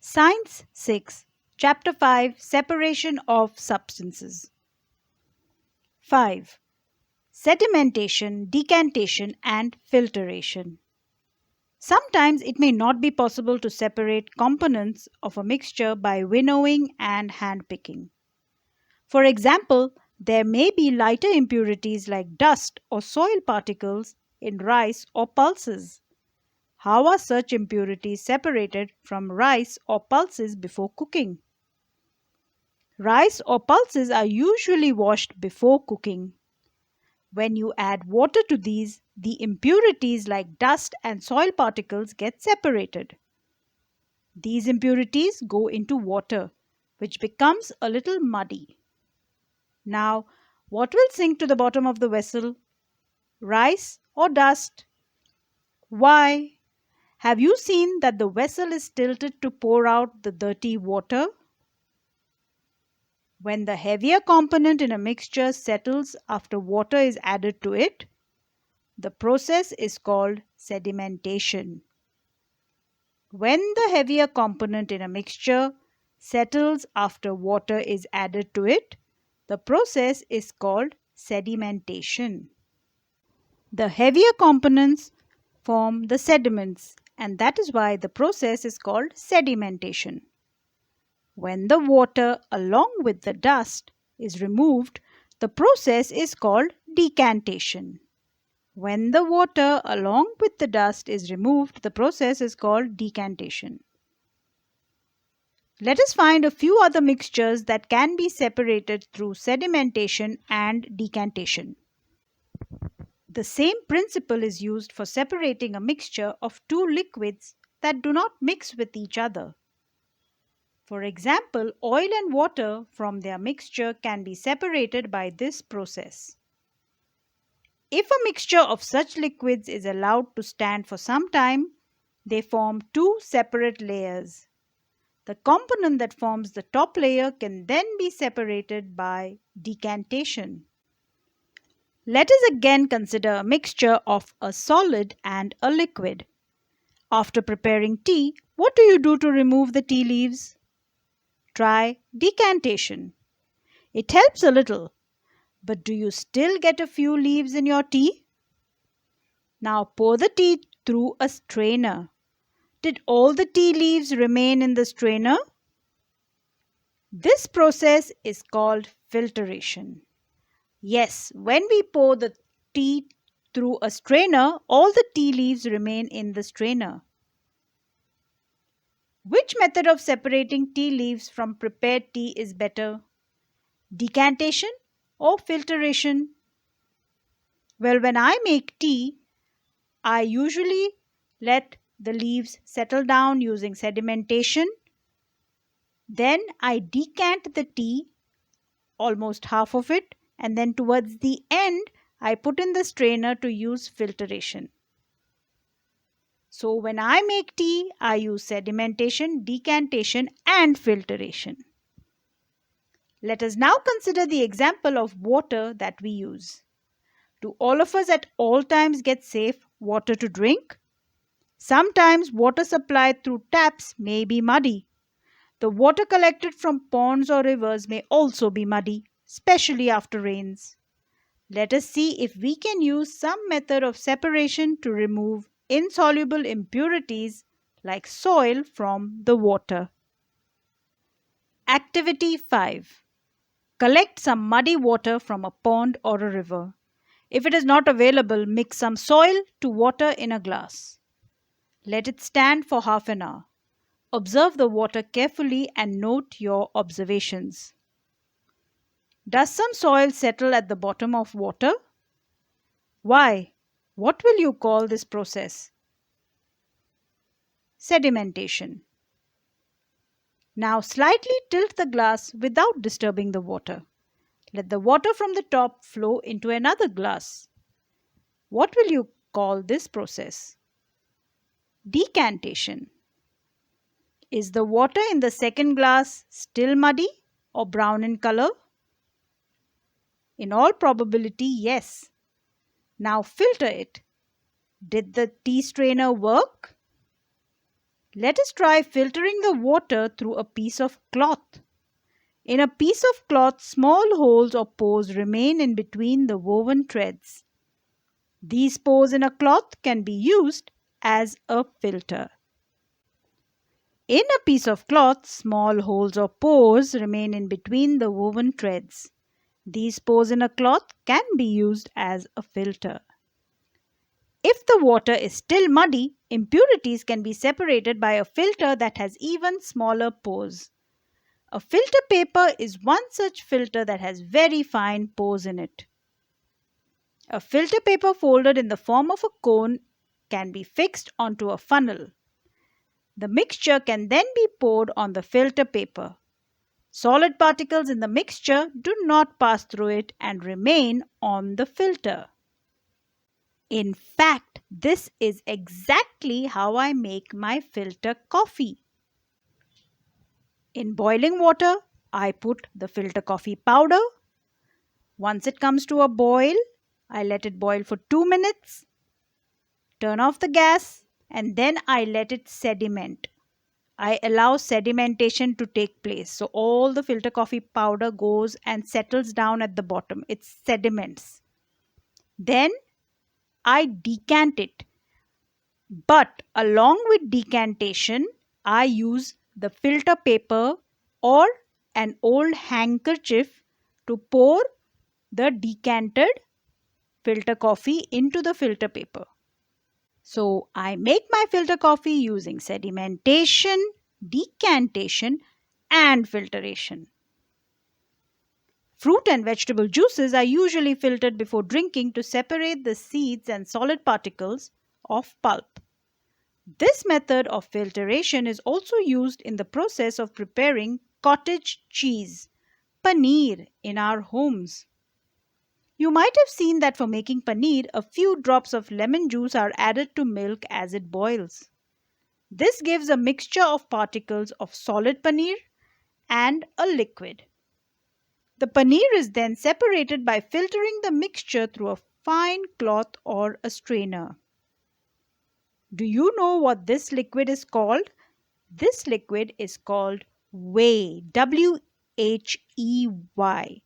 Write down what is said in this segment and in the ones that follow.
Science 6, Chapter 5, Separation of Substances. 5. Sedimentation, decantation and filtration. Sometimes it may not be possible to separate components of a mixture by winnowing and handpicking. For example, there may be lighter impurities like dust or soil particles in rice or pulses. How are such impurities separated from rice or pulses before cooking? Rice or pulses are usually washed before cooking. When you add water to these, the impurities like dust and soil particles get separated. These impurities go into water, which becomes a little muddy. Now, what will sink to the bottom of the vessel? Rice or dust? Why? Have you seen that the vessel is tilted to pour out the dirty water? When the heavier component in a mixture settles after water is added to it, the process is called sedimentation. When the heavier component in a mixture settles after water is added to it, the process is called sedimentation. The heavier components form the sediments, and that is why the process is called sedimentation. When the water along with the dust is removed, the process is called decantation. When the water along with the dust is removed, the process is called decantation. Let us find a few other mixtures that can be separated through sedimentation and decantation. The same principle is used for separating a mixture of two liquids that do not mix with each other. For example, oil and water from their mixture can be separated by this process. If a mixture of such liquids is allowed to stand for some time, they form two separate layers. The component that forms the top layer can then be separated by decantation. Let us again consider a mixture of a solid and a liquid. After preparing tea, what do you do to remove the tea leaves? Try decantation. It helps a little, but do you still get a few leaves in your tea? Now pour the tea through a strainer. Did all the tea leaves remain in the strainer? This process is called filtration. Yes, when we pour the tea through a strainer, all the tea leaves remain in the strainer. Which method of separating tea leaves from prepared tea is better? Decantation or filtration? Well, when I make tea, I usually let the leaves settle down using sedimentation. Then I decant the tea, almost half of it, and then towards the end, I put in the strainer to use filtration. So when I make tea, I use sedimentation, decantation, and filtration. Let us now consider the example of water that we use. Do all of us at all times get safe water to drink? Sometimes water supplied through taps may be muddy. The water collected from ponds or rivers may also be muddy, especially after rains. Let us see if we can use some method of separation to remove insoluble impurities like soil from the water. Activity 5. Collect some muddy water from a pond or a river. If it is not available, mix some soil to water in a glass. Let it stand for half an hour. Observe the water carefully and note your observations. Does some soil settle at the bottom of water? Why? What will you call this process? Sedimentation. Now slightly tilt the glass without disturbing the water. Let the water from the top flow into another glass. What will you call this process? Decantation. Is the water in the second glass still muddy or brown in color? In all probability, yes. Now filter it. Did the tea strainer work? Let us try filtering the water through a piece of cloth. In a piece of cloth, small holes or pores remain in between the woven threads. These pores in a cloth can be used as a filter. In a piece of cloth, small holes or pores remain in between the woven threads. These pores in a cloth can be used as a filter. If the water is still muddy, impurities can be separated by a filter that has even smaller pores. A filter paper is one such filter that has very fine pores in it. A filter paper folded in the form of a cone can be fixed onto a funnel. The mixture can then be poured on the filter paper. Solid particles in the mixture do not pass through it and remain on the filter. In fact, this is exactly how I make my filter coffee. In boiling water, I put the filter coffee powder. Once it comes to a boil, I let it boil for 2 minutes, turn off the gas, and then I let it sediment. I allow sedimentation to take place. So all the filter coffee powder goes and settles down at the bottom. It sediments. Then I decant it. But along with decantation, I use the filter paper or an old handkerchief to pour the decanted filter coffee into the filter paper. So I make my filter coffee using sedimentation, decantation, and filtration. Fruit and vegetable juices are usually filtered before drinking to separate the seeds and solid particles of pulp. This method of filtration is also used in the process of preparing cottage cheese, paneer, in our homes. You might have seen that for making paneer, a few drops of lemon juice are added to milk as it boils. This gives a mixture of particles of solid paneer and a liquid. The paneer is then separated by filtering the mixture through a fine cloth or a strainer. Do you know what this liquid is called? This liquid is called whey, Whey,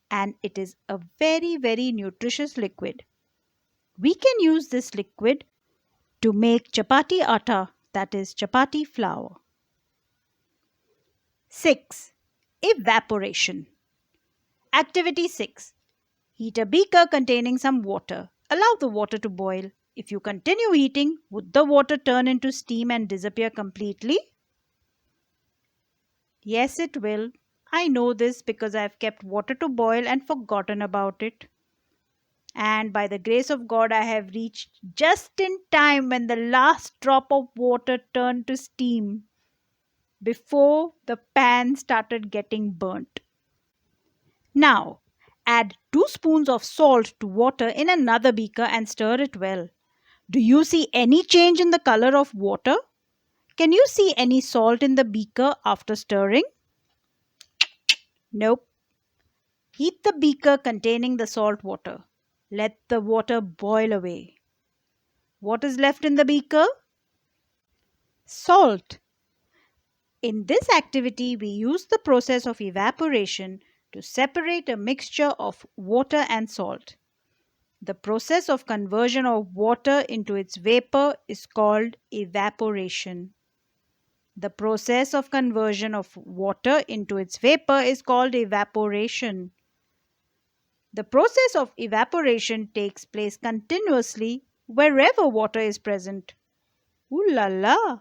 and it is a very nutritious liquid. We can use this liquid to make chapati atta, that is chapati flour. 6. Evaporation. Activity 6. Heat a beaker containing some water. Allow the water to boil. If you continue heating, would the water turn into steam and disappear completely? Yes, it will. I know this because I have kept water to boil and forgotten about it. And by the grace of God, I have reached just in time when the last drop of water turned to steam before the pan started getting burnt. Now, add 2 spoons of salt to water in another beaker and stir it well. Do you see any change in the color of water? Can you see any salt in the beaker after stirring? Nope. Heat the beaker containing the salt water. Let the water boil away. What is left in the beaker? Salt. In this activity, we use the process of evaporation to separate a mixture of water and salt. The process of conversion of water into its vapor is called evaporation. The process of conversion of water into its vapor is called evaporation. The process of evaporation takes place continuously wherever water is present. Ooh la la!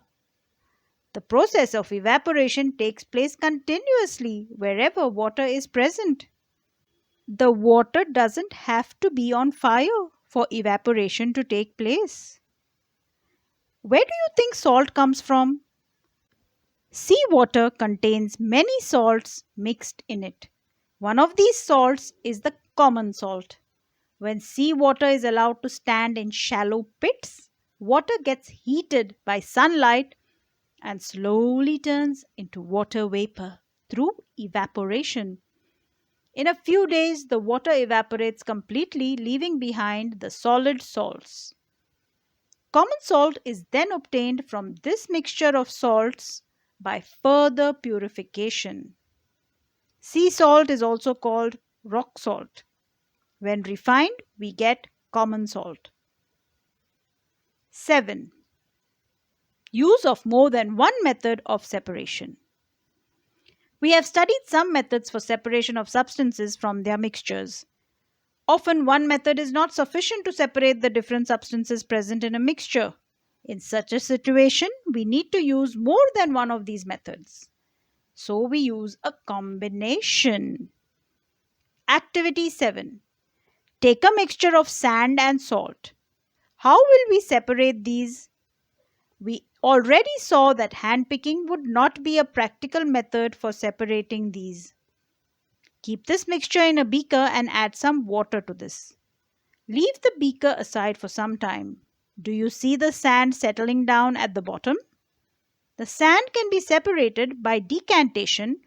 The process of evaporation takes place continuously wherever water is present. The water doesn't have to be on fire for evaporation to take place. Where do you think salt comes from? Seawater contains many salts mixed in it. One of these salts is the common salt. When seawater is allowed to stand in shallow pits, water gets heated by sunlight and slowly turns into water vapor through evaporation. In a few days, the water evaporates completely, leaving behind the solid salts. Common salt is then obtained from this mixture of salts by further purification. Sea salt is also called rock salt. When refined, we get common salt. 7. Use of more than one method of separation. We have studied some methods for separation of substances from their mixtures. Often, one method is not sufficient to separate the different substances present in a mixture. In such a situation, we need to use more than one of these methods. So, we use a combination. Activity 7. Take a mixture of sand and salt. How will we separate these? We already saw that handpicking would not be a practical method for separating these. Keep this mixture in a beaker and add some water to this. Leave the beaker aside for some time. Do you see the sand settling down at the bottom? The sand can be separated by decantation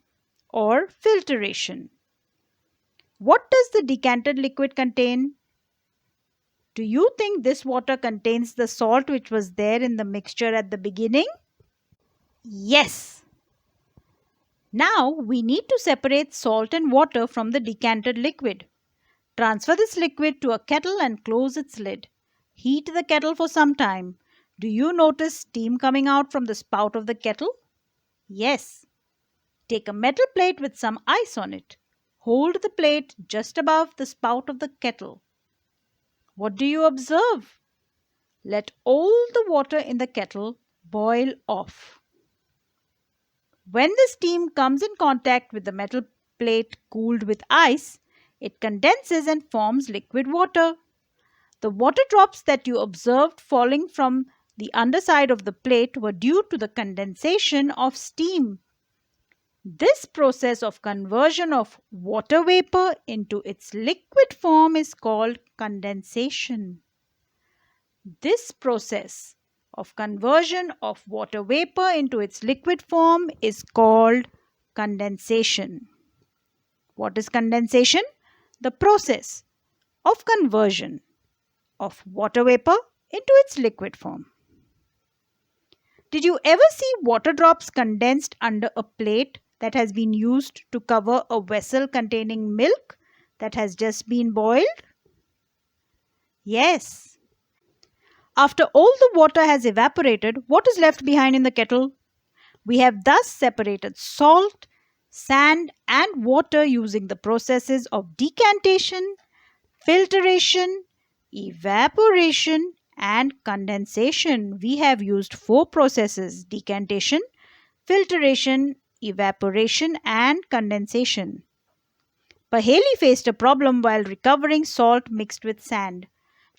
or filtration. What does the decanted liquid contain? Do you think this water contains the salt which was there in the mixture at the beginning? Yes. Now we need to separate salt and water from the decanted liquid. Transfer this liquid to a kettle and close its lid. Heat the kettle for some time. Do you notice steam coming out from the spout of the kettle? Yes. Take a metal plate with some ice on it. Hold the plate just above the spout of the kettle. What do you observe? Let all the water in the kettle boil off. When the steam comes in contact with the metal plate cooled with ice, it condenses and forms liquid water. The water drops that you observed falling from the underside of the plate were due to the condensation of steam. This process of conversion of water vapor into its liquid form is called condensation. This process of conversion of water vapor into its liquid form is called condensation. What is condensation? The process of conversion of water vapor into its liquid form. Did you ever see water drops condensed under a plate that has been used to cover a vessel containing milk that has just been boiled? Yes. After all the water has evaporated, what is left behind in the kettle? We have thus separated salt, sand, and water using the processes of decantation, filtration, evaporation, and condensation. We have used 4 processes: decantation, filtration, evaporation, and condensation. Paheli faced a problem while recovering salt mixed with sand.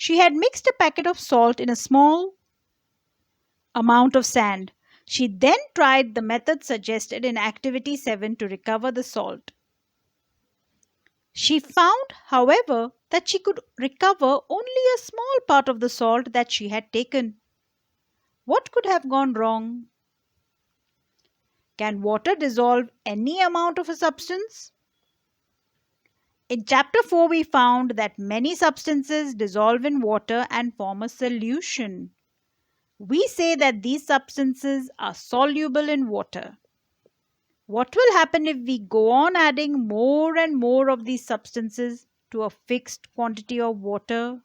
She had mixed a packet of salt in a small amount of sand. She then tried the method suggested in Activity 7 to recover the salt. She found, however, that she could recover only a small part of the salt that she had taken. What could have gone wrong? Can water dissolve any amount of a substance? In chapter 4, we found that many substances dissolve in water and form a solution. We say that these substances are soluble in water. What will happen if we go on adding more and more of these substances to a fixed quantity of water?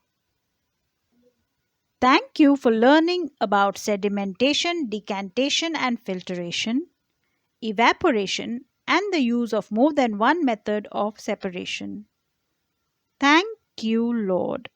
Thank you for learning about sedimentation, decantation, and filtration, evaporation, and the use of more than one method of separation. Thank you, Lord.